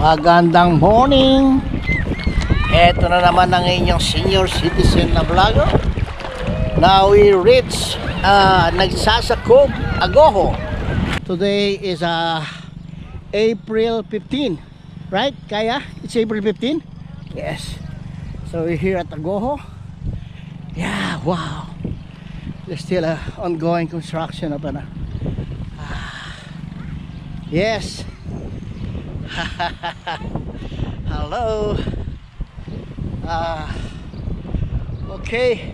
Magandang morning. Ito na naman ang inyong senior citizen na vlogger. Now we reach Nagsasakog, Agoho. Today is April 15, right? Kaya? It's April 15? Yes. So we're here at Agoho. Yeah, wow. There's still a ongoing construction of yes. Hello. Okay.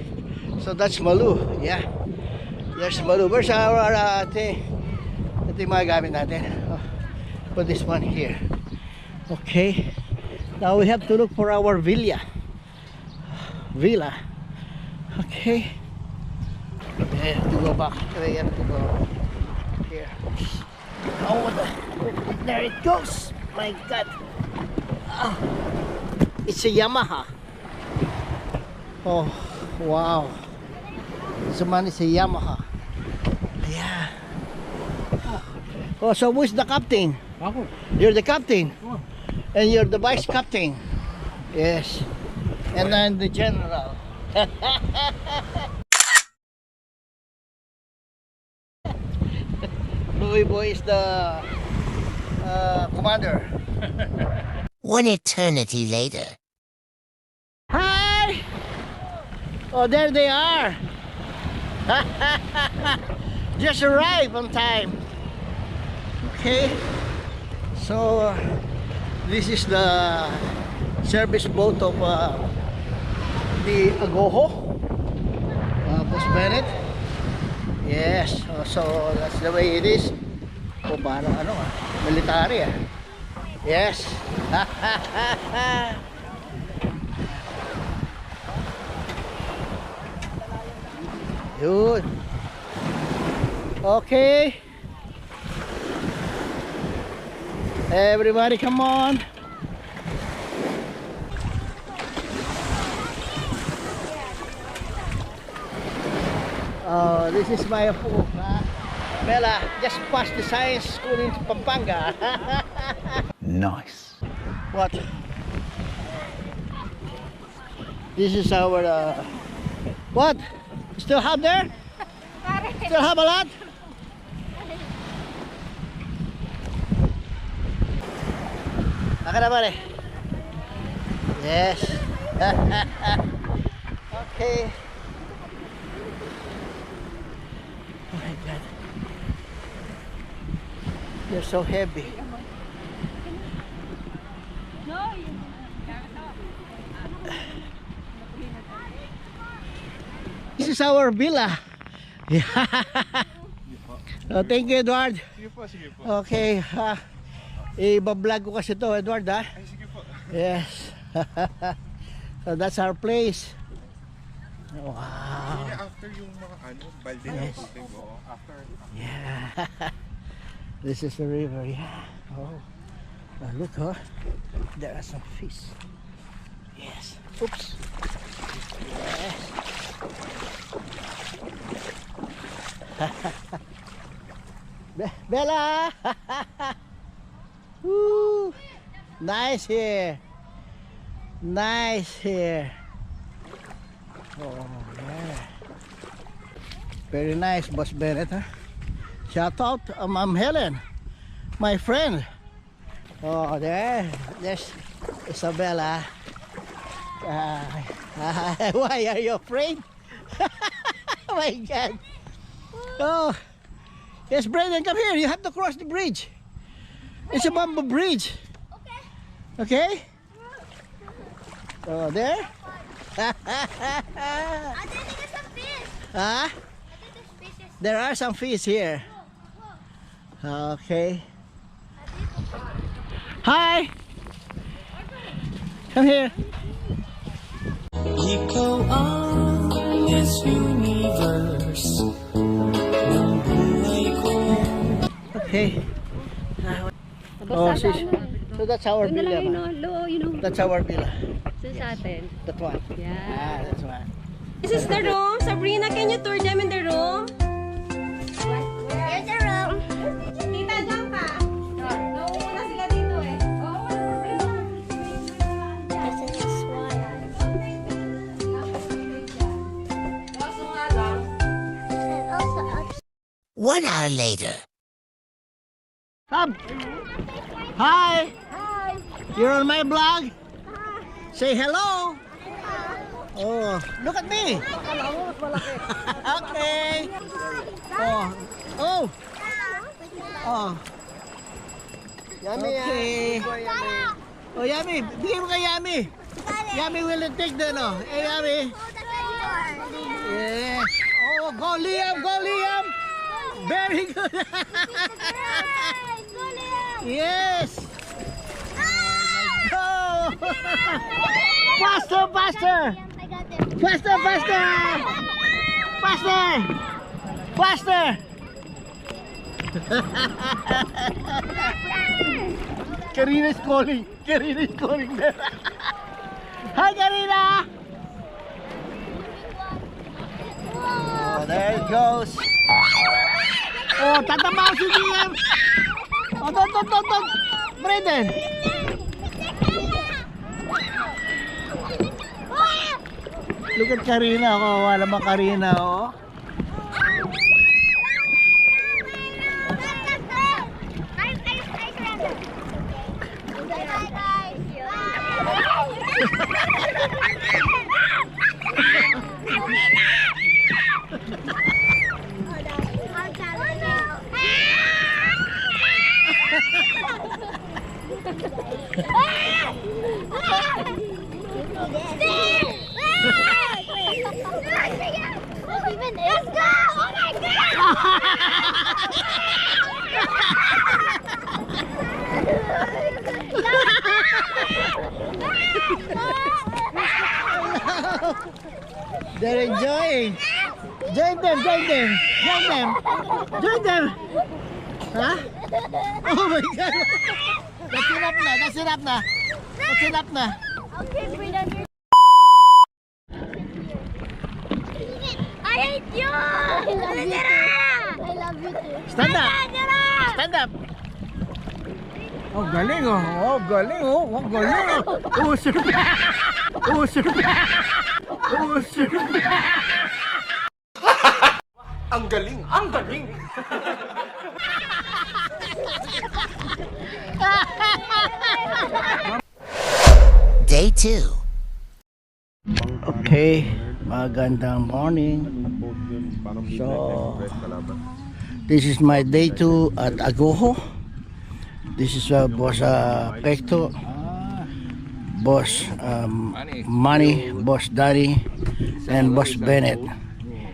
So that's Malu. Yeah. There's Malu. Where's our ito yung mga gamit natin. Put this one here. Okay. Now we have to look for our villa. Okay. We have to go back. We have to go here. Oh, there it goes. My God. It's a Yamaha. Oh, wow. This man is a Yamaha. Yeah. Oh, so who's the captain? Ako. You're the captain. Oh. And you're the vice captain. Yes. And I'm the general. Louis Boy is the commander. One eternity later. Hi! Oh, there they are. Just arrived on time. Okay. So, this is the service boat of the Agoho. Boss Bennett. Yes. So, that's the way it is. O, parang military Yes. Yun. Okay. Everybody come on. Oh, this is my apo. Bella, just passed the science school in Pampanga. Nice. What? This is our what? Still have there? Still have a lot? Naka na pare? Yes. Okay. Oh my God. They're so heavy. This is our villa. Yeah. Oh, thank you, Edward. Sige po, sige po. Okay. I-vlog ko kasi to, Edward, ha? Ay, sige po. Yes. So that's our place. Wow. After yung mga balde na Yes. puting mo, after. Yeah. This is the river, yeah. Oh. Look, huh? There are some fish. Yes. Oops. Yes. Bella! Woo! Nice here. Nice here. Oh, yeah. Very nice, Boss Bennett, huh? Shout out to Ma'am Helen, my friend. Oh, there's Isabella. Why are you afraid? Oh my God. Oh, yes, Brendan, come here. You have to cross the bridge. It's a bamboo bridge. Okay? Oh, there? Huh? There are some fish here. Okay. Hi! Come here. Ikaw ang Miss Universe ng buhay ko. Okay. Oh, so that's our villa. That's our villa. Sa atin. That one. Yeah. That's one. This is the room. Sabrina, can you tour them in the room? Here's the room. Tita, dyan ka. Nauuna sila dito eh. Oo, 1 hour later. Come. Hi. You're on my vlog? Say hello. Oh, look at me. Okay. Oh. Oh. Oh. Yummy. Okay. Oh, Yummy. Bigyan mo kay Yummy. Yummy will take the no. Hey, Yummy. Yeah. Oh, go Liam. Go Liam. Very good. Yes. Go. Faster, faster. Faster, faster. Faster. Faster. Karina is calling. Karina is calling there. Hi, Karina. Oh, there it goes. Oh, tatamaan si GM. Oh, don't. Brandon. Look at Karina. Oh, wala naman Karina. Oh. Let's go! Oh my They're enjoying. Join them. Huh? Oh my God. That's enough na. Okay, Brandon. I hate you! I love you too. Stand up. Oh, galing oh. Oh, galing. Oh, surf. Ang galing! Day 2. Okay, magandang morning. So, this is my day 2 at Agoho. This is Boss Pecto, Boss Manny, Boss Danny, and Boss Bennett.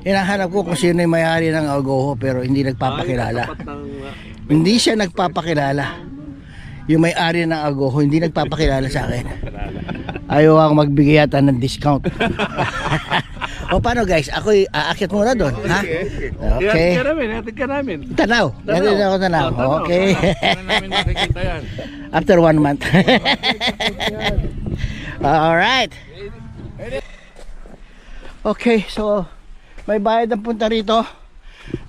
Hinahanap ko kung sino yung may-ari ng Agoho pero hindi nagpapakilala. Hindi siya nagpapakilala. Yung may-ari ng Agoho hindi nagpapakilala sa akin. Ayaw ako magbigay yata ng discount. O paano guys? Ako'y aakyat muna doon, ha? Okay. Hatid ka namin. Tanaw. Hatid ako tanaw. Okay. namin makikita yan. After 1 month. Alright. Okay, so may bayad ang punta rito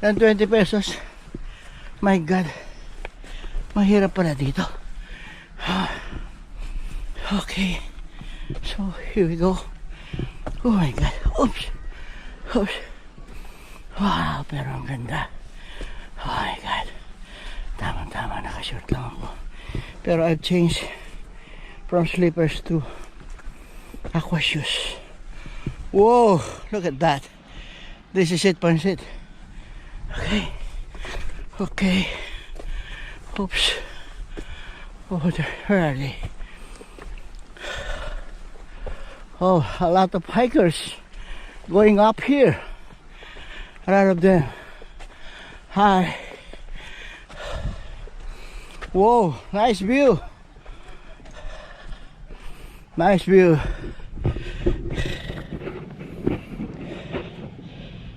ng 20 pesos. My God. Mahirap pala dito. Okay. So here we go. Oh my God. Oops. Wow, pero ang ganda. Oh my God. Tama, nakashort lang ako. Pero I've changed from slippers to aqua shoes. Whoa, look at that. This is it, Pansit. Okay. Oops. Oh, where are they? Oh, a lot of hikers going up here. A lot of them. Hi. Whoa, nice view.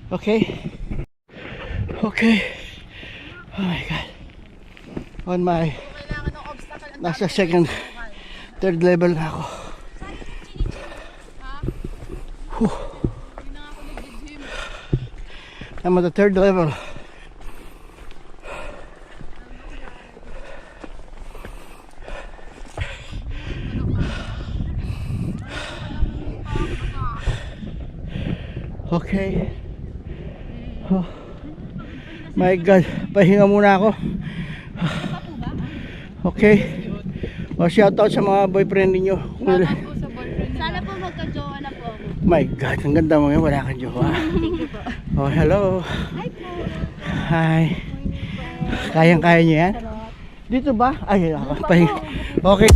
Okay. Oh my God. On my nasa third level na ako. I'm at the third level. Okay. Oh. My God, pahinga muna ako. Okay. O, shoutout sa mga boyfriend ninyo. Sana po magka-jowa na po ako. My God, ang ganda mo ngayon, wala kang jowa. Oh, hello. Hi po. Hi. Kayang-kaya niyo yan? Dito ba? Ay, ako. Pahinga. Okay.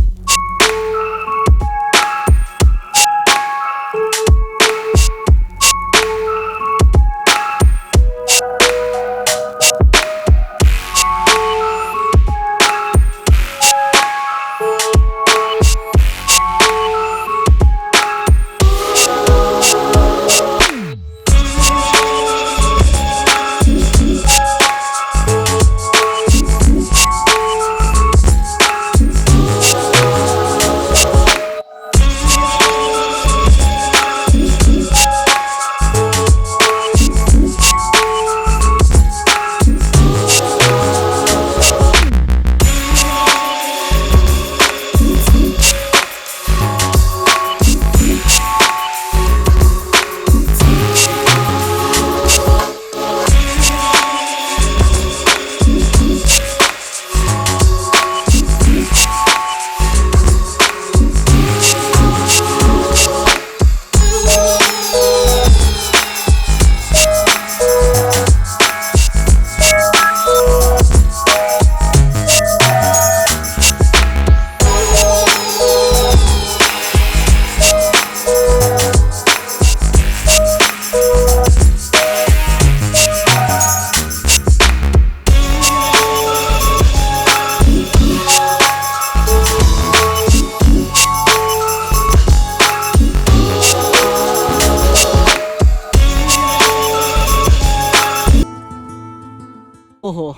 Oho,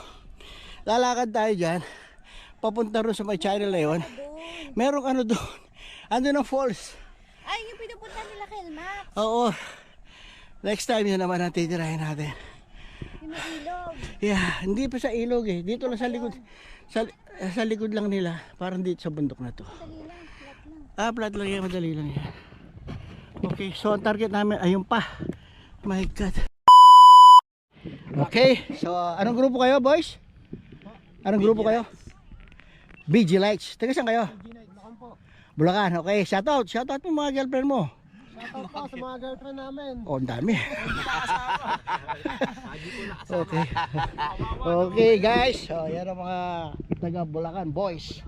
lalakad tayo dyan. Papunta rin sa may channel na yun. Merong ano doon. Ano ng falls. Ay, yung pinupunta nila kay Max. Oo. Next time yun naman ang titirahin natin. Yung may ilog. Yeah, hindi pa sa ilog eh. Dito lang sa likod. Sa likod lang nila. Parang dito sa bundok na to. Madali lang, flat lang. Ah, flat lang yan. Madali lang yan. Okay, so ang target namin, ayun pa. My God. Okay, so anong grupo kayo, boys? Anong grupo kayo? BG Lights. Taga saan kayo? Bulacan. Okay, shoutout mo mga girlfriend mo. Shoutout po sa mga girlfriend namin. Oh, ang dami. Okay. Okay, guys. So, yan ang mga taga Bulacan boys.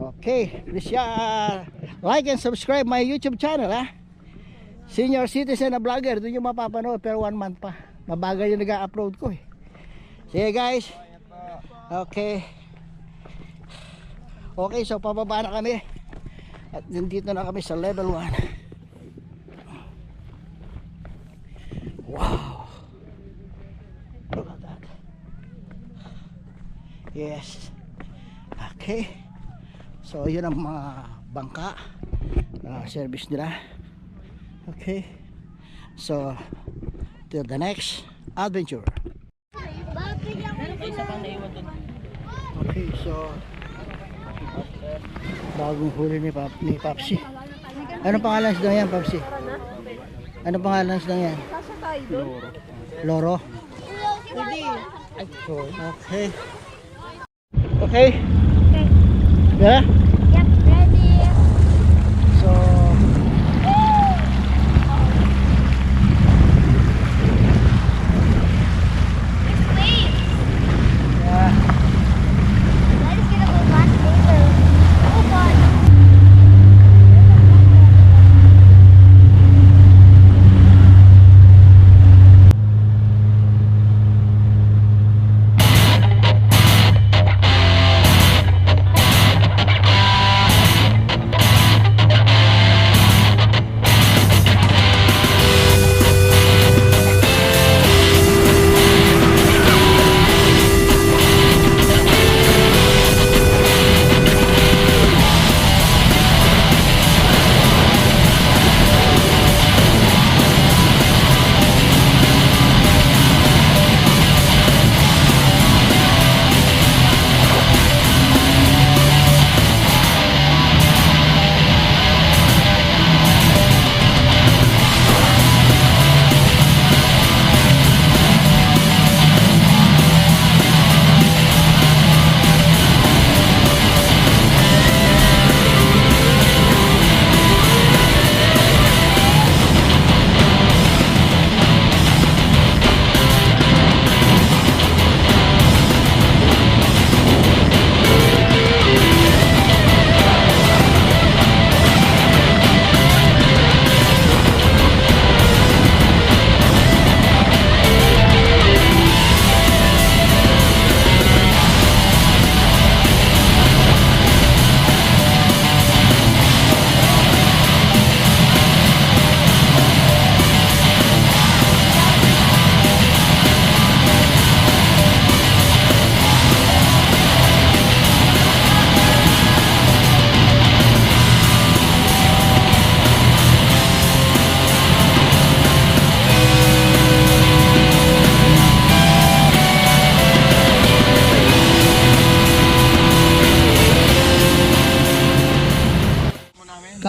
Okay, please like and subscribe my YouTube channel, ha? Senior Citizen na vlogger. Doon yung mapapanood, pero 1 month pa. Mabagal yung nag-upload ko eh. Sige guys. Okay. Okay, so pababa na kami. At nandito na kami sa level 1. Wow. Look at that. Yes. Okay. So yun ang mga bangka na service nila. Okay. So till the next adventure. Okay, so bagong huli ni Papsi. Ano pangalan sa yan, Papsi? Ano pangalan sa yan? Loro. Okay. Okay. Yeah? Yep, ready. So Wait. yeah. That is gonna go back later. Oh God.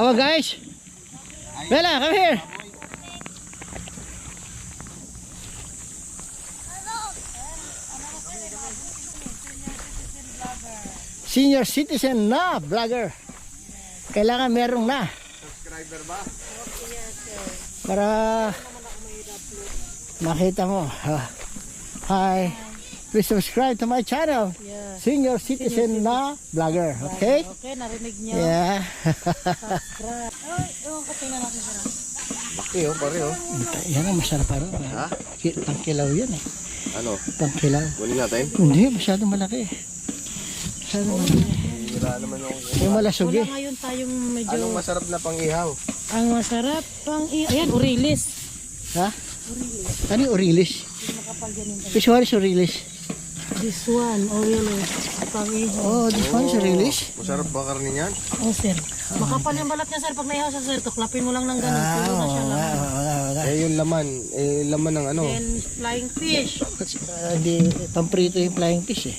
Come on, guys. Bella, come here. Senior citizen na vlogger. Kailangan merong na. Subscriber ba? Para makita mo. Hi. Please subscribe to my channel. Senior citizen na vlogger. Okay? Okay, narinig niyo. Yeah. Ewan ko, tingnan natin siya. Laki oh, pare oh. Yan ang masarap pa rin. Ha? Pangkilaw yan eh. Ano? Pangkilaw. Kunin natin? Hindi, masyadong malaki. Masyadong malaki. Hira naman yung... Yung malasog Wala eh. ngayon tayong medyo... Anong masarap na pang-ihaw? Ang masarap pang... Ayan, Orilis. Ha? Ano yung Orilis? Which one is Orilis? This one, Orilis. Pang-ihaw. Oh, this one is Orilis? Masarap ba karni niyan? Oh, sir. Makapal yung balat niya, sir. Pag naihaw siya, sir, tuklapin mo lang ng ganun. Ah, Tulo na siya lang. Yung laman. Laman ng ano? Then, flying fish. Di, pamprito yung flying fish eh.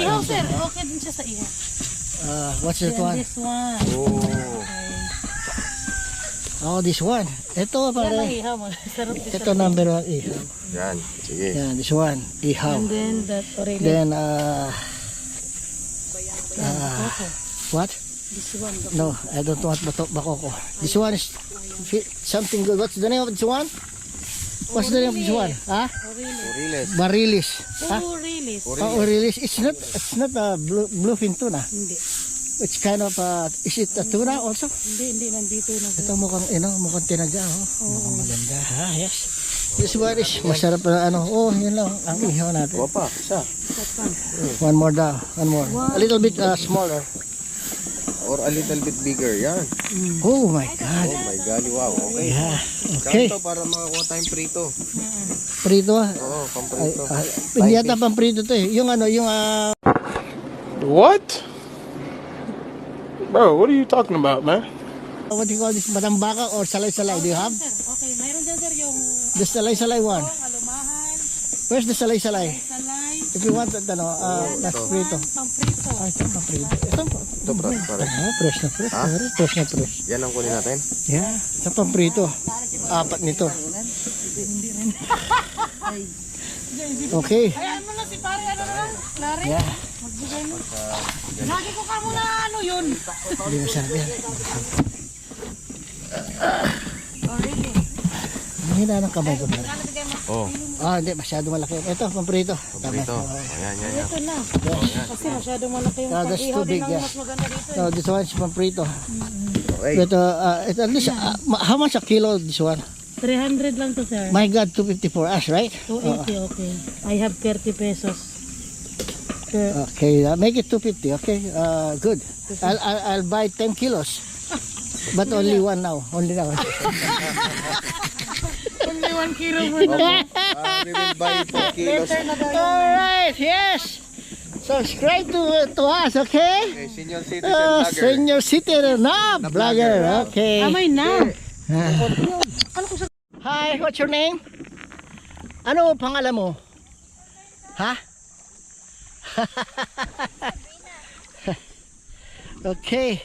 Ihaw, sir. Okay din siya sa ihaw. What's that Then, one? this one. Oh. Oh, this one. Ito Yan ang pare. ihaw mo. Sarap din Ito number 1 ihaw. Yan. Sige. Yan, this one. Ihaw. And then, that Orilis. Then, Coco. what? This one. No, I don't want bakoko. This one is something good. What's the name of this one? What's the name of this one? Ha? Oriles. Barilis. Ha? Orilis. Oh, Orilis. It's not a bluefin tuna. Hindi. It's kind of is it a tuna also? Hindi nandito na. Ito mukhang tinaga, oh. Mukhang maganda. Ha, yes. This one is masarap na ano. Oh, yun lang ang ihaw natin. Wapa. Isa. One more daw. One more. A little bit smaller. Or a little bit bigger. Yan. Oh my God. Oh my God. Wow. Okay. Yeah. Okay. Ganito para makakuha tayong prito. Prito ah. Oo, pang-prito. Hindi yata pang prito to eh. Yung ano, yung What? Bro, what are you talking about, man? what do you call this? Matambaka or salay-salay? Do you have? Sir, okay. Mayroon dyan, sir, yung The salay-salay one. alumahan, Where's the salay-salay? salay, If you want that, ano, that's prito. pamprito. Ah, ito pang prito. Ito Ito, pare. fresh na fresh. Fresh na fresh. Yan ang kunin natin. Yeah, ito pang prito. 4 nito. Okay. Ay, ano na si pare, ano na? Klare? Yeah. Magbigay mo. Lagi ko ka muna, ano yun? Hindi masarap yan. Ang hina ng kamay ko. pare. Oh. Hindi. Masyado malaki. Ito, pang prito. Prito. Ayan, yan, yan. Ito na. Kasi masyadong malaki yung That's pag-ihaw too din big, ang yeah. mas maganda dito. No, this one is pang prito. Okay. But at least, how much a kilo this one? 300 lang to, sir. My God, 250 for us, right? 280, okay. I have 30 pesos. Per, Okay, make it 250. Okay, good. I'll buy 10 kilos, but only one now. Only now. only 1 kilo mo. We will buy 4 kilos. All right, yes. Subscribe to us, okay? Okay, senior citizen vlogger. Senior citizen na vlogger. Okay. Amay na. Hi, what's your name? Ano pangalan mo? Ha? Okay.